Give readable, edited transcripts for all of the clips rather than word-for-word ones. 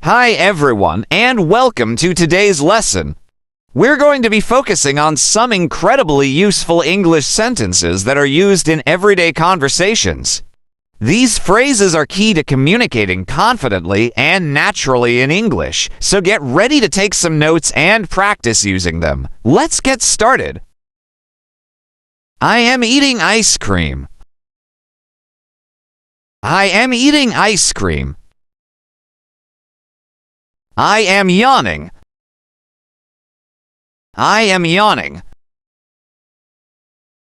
Hi everyone, and welcome to today's lesson. We're going to be focusing on some incredibly useful English sentences that are used in everyday conversations. These phrases are key to communicating confidently and naturally in English, so get ready to take some notes and practice using them. Let's get started. I am eating ice cream. I am eating ice cream. I am yawning. I am yawning.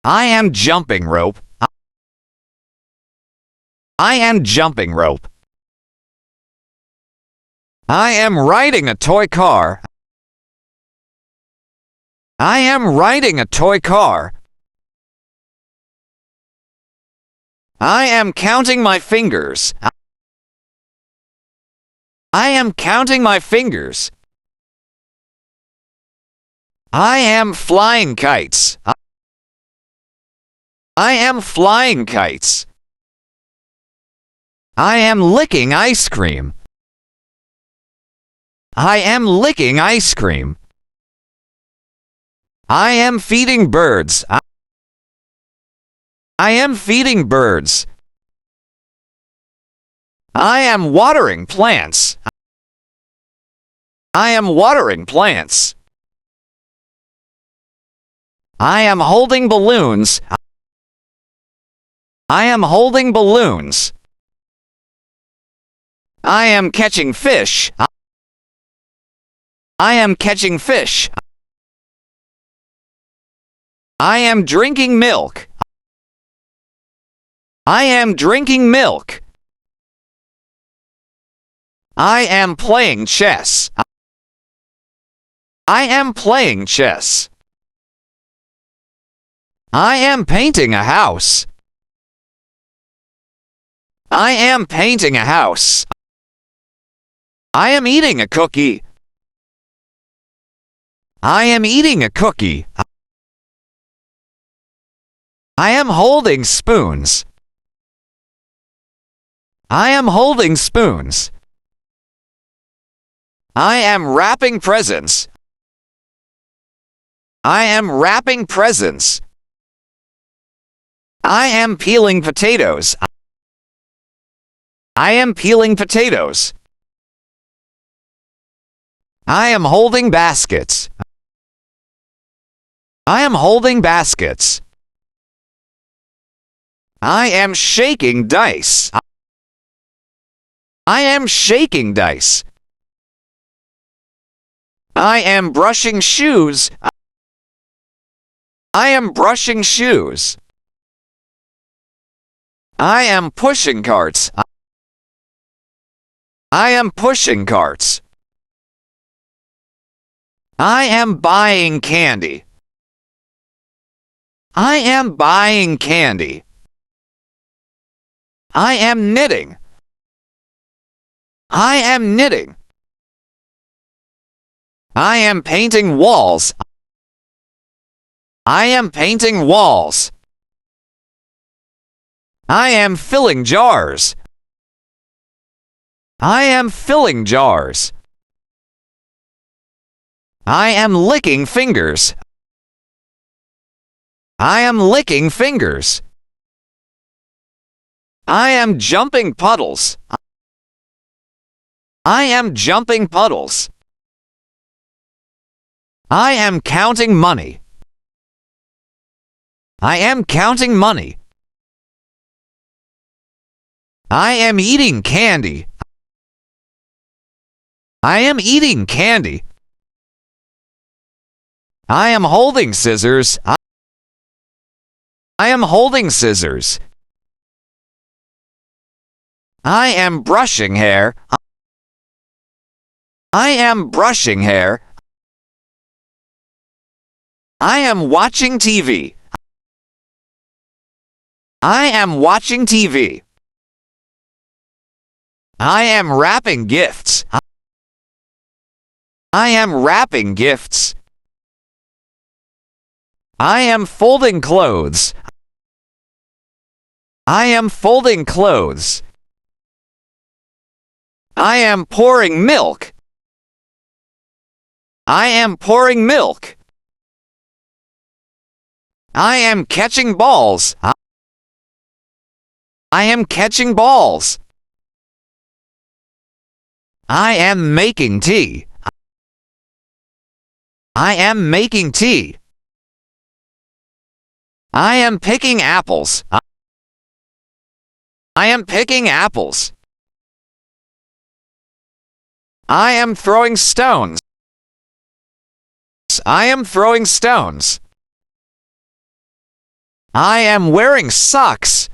I am jumping rope. I am jumping rope. I am riding a toy car. I am riding a toy car. I am counting my fingers. I am counting my fingers. I am flying kites. I am flying kites. I am licking ice cream. I am licking ice cream. I am feeding birds. I am feeding birds. I am watering plants. I am watering plants. I am holding balloons. I am holding balloons. I am catching fish. I am catching fish. I am drinking milk. I am drinking milk. I am playing chess. I am playing chess. I am painting a house. I am painting a house. I am eating a cookie. I am eating a cookie. I am holding spoons. I am holding spoons. I am wrapping presents. I am wrapping presents. I am peeling potatoes. I am peeling potatoes. I am holding baskets. I am holding baskets. I am shaking dice. I am shaking dice. I am brushing shoes. I am brushing shoes. I am pushing carts. I am pushing carts. I am buying candy. I am buying candy. I am knitting. I am knitting. I am painting walls. I am painting walls. I am filling jars. I am filling jars. I am licking fingers. I am licking fingers. I am jumping puddles. I am jumping puddles. I am counting money. I am counting money. I am eating candy. I am eating candy. I am holding scissors. I am holding scissors. I am brushing hair. I am brushing hair. I am watching TV. I am watching TV. I am wrapping gifts. I am wrapping gifts. I am folding clothes. I am folding clothes. I am pouring milk. I am pouring milk. I am catching balls. I am catching balls. I am making tea. I am making tea. I am picking apples. I am picking apples. I am throwing stones. I am throwing stones. I am wearing socks.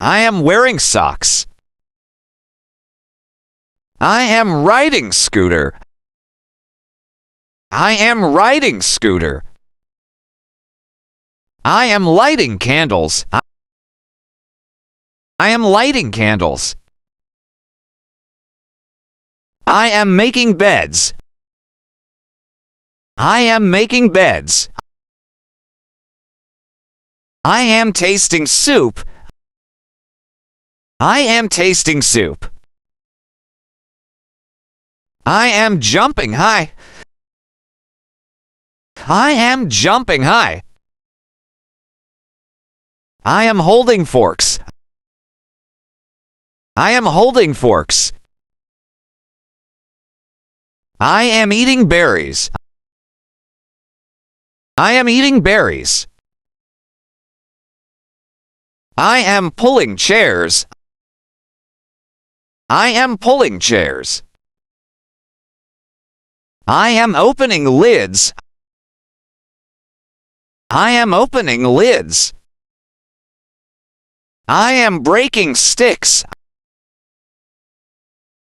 I am wearing socks. I am riding scooter. I am riding scooter. I am lighting candles. I am lighting candles. I am making beds. I am making beds. I am tasting soup. I am tasting soup. I am jumping high. I am jumping high. I am holding forks. I am holding forks. I am eating berries. I am eating berries. I am pulling chairs. I am pulling chairs. I am opening lids. I am opening lids. I am breaking sticks.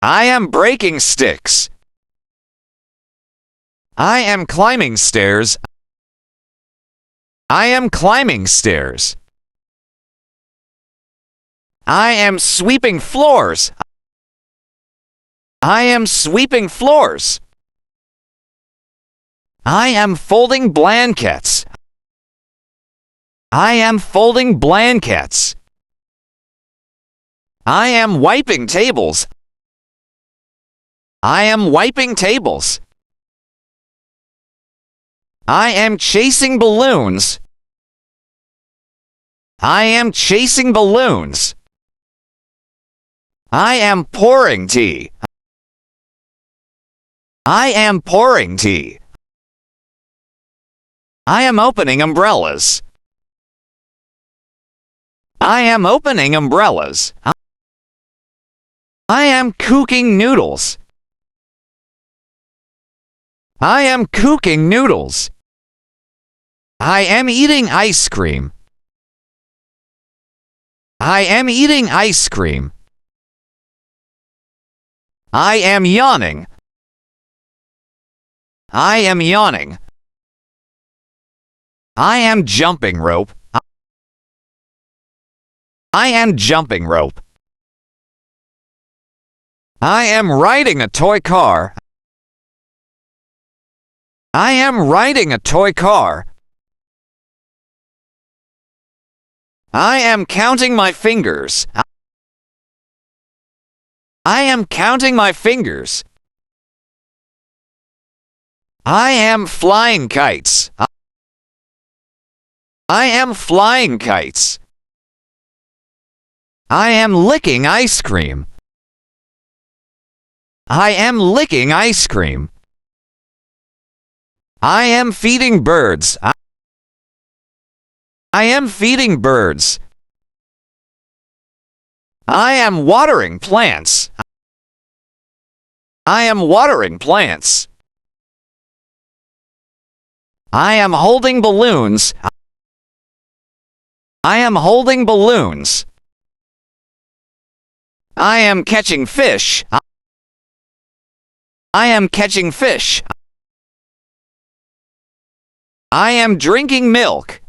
I am breaking sticks. I am climbing stairs. I am climbing stairs. I am sweeping floors. I am sweeping floors. I am folding blankets. I am folding blankets. I am wiping tables. I am wiping tables. I am chasing balloons. I am chasing balloons. I am pouring tea. I am pouring tea. I am opening umbrellas. I am opening umbrellas. I am cooking noodles. I am cooking noodles. I am eating ice cream. I am eating ice cream. I am yawning. I am yawning. I am jumping rope. I am jumping rope. I am riding a toy car. I am riding a toy car. I am counting my fingers. I am counting my fingers. I am flying kites. I am flying kites. I am licking ice cream. I am licking ice cream. I am feeding birds. I am feeding birds. I am watering plants. I am watering plants. I am holding balloons. I am holding balloons. I am catching fish. I am catching fish. I am drinking milk.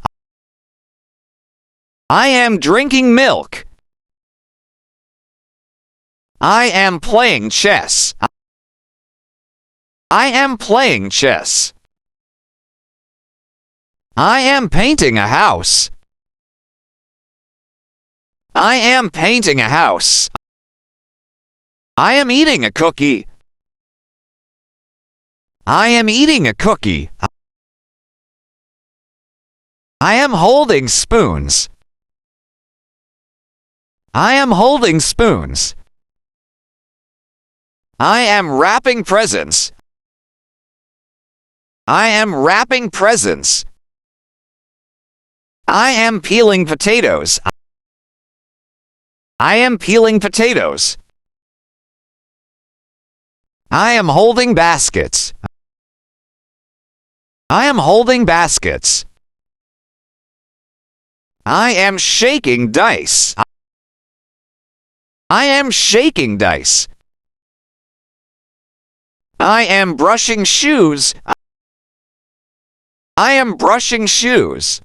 I am drinking milk. I am playing chess. I am playing chess. I am painting a house. I am painting a house. I am eating a cookie. I am eating a cookie. I am holding spoons. I am holding spoons. I am wrapping presents. I am wrapping presents. I am peeling potatoes. I am peeling potatoes. I am holding baskets. I am holding baskets. I am shaking dice. I am shaking dice. I am brushing shoes. I am brushing shoes.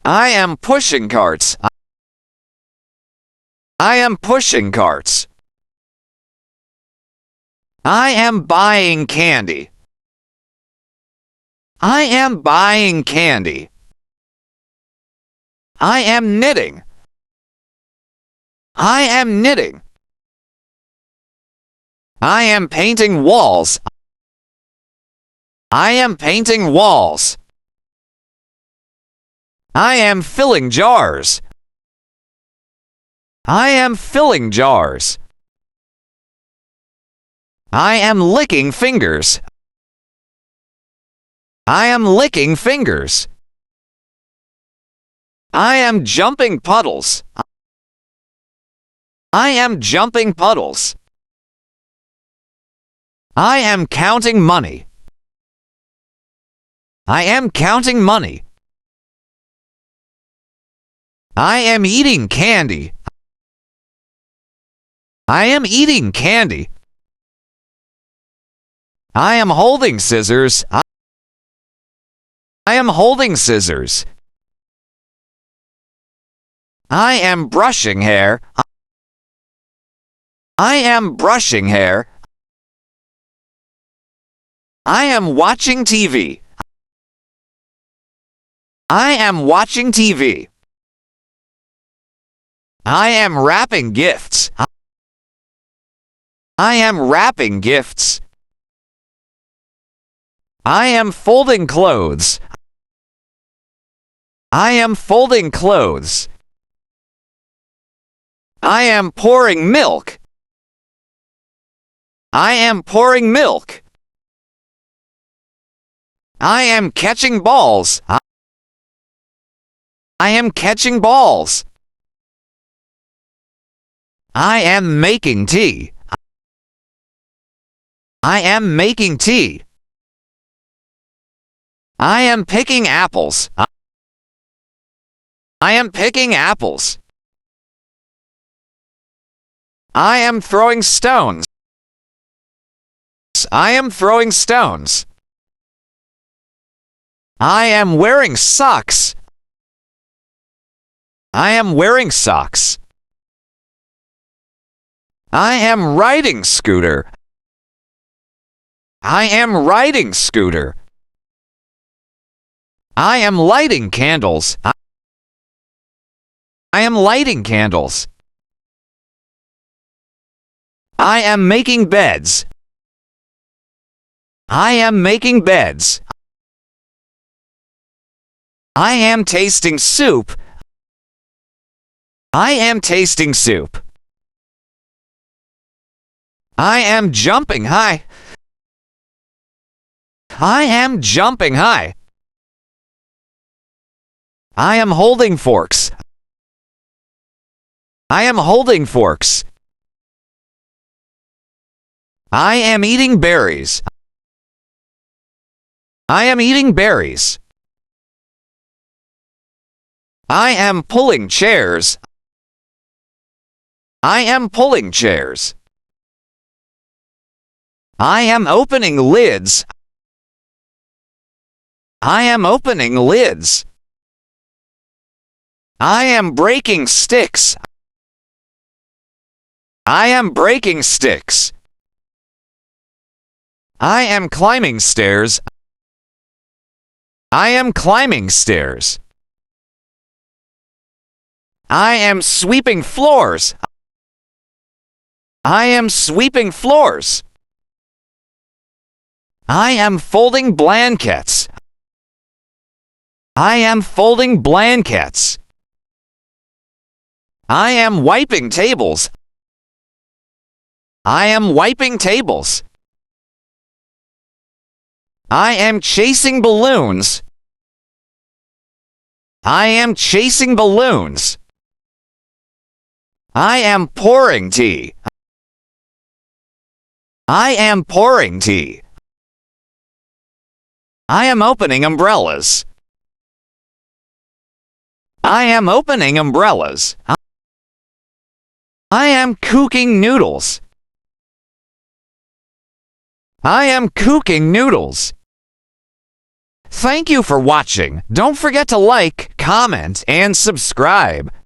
I am pushing carts. I am pushing carts. I am buying candy. I am buying candy. I am knitting. I am knitting. I am painting walls. I am painting walls. I am filling jars. I am filling jars. I am licking fingers. I am licking fingers. I am jumping puddles. I am jumping puddles. I am counting money. I am counting money. I am eating candy. I am eating candy. I am holding scissors. I am holding scissors. I am brushing hair. I am brushing hair. I am watching TV. I am watching TV. I am wrapping gifts. I am wrapping gifts. I am folding clothes. I am folding clothes. I am pouring milk. I am pouring milk. I am catching balls. I am catching balls. I am making tea. I am making tea. I am picking apples. I am picking apples. I am throwing stones. I am throwing stones. I am wearing socks. I am wearing socks. I am riding scooter. I am riding scooter. I am lighting candles. I am lighting candles. I am making beds. I am making beds. I am tasting soup. I am tasting soup. I am jumping high. I am jumping high. I am holding forks. I am holding forks. I am eating berries. I am eating berries. I am pulling chairs. I am pulling chairs. I am opening lids. I am opening lids. I am breaking sticks. I am breaking sticks. I am climbing stairs. I am climbing stairs. I am sweeping floors. I am sweeping floors. I am folding blankets. I am folding blankets. I am wiping tables. I am wiping tables. I am chasing balloons. I am chasing balloons. I am pouring tea. I am pouring tea. I am opening umbrellas. I am opening umbrellas. I am cooking noodles. I am cooking noodles. Thank you for watching. Don't forget to like, comment, and subscribe.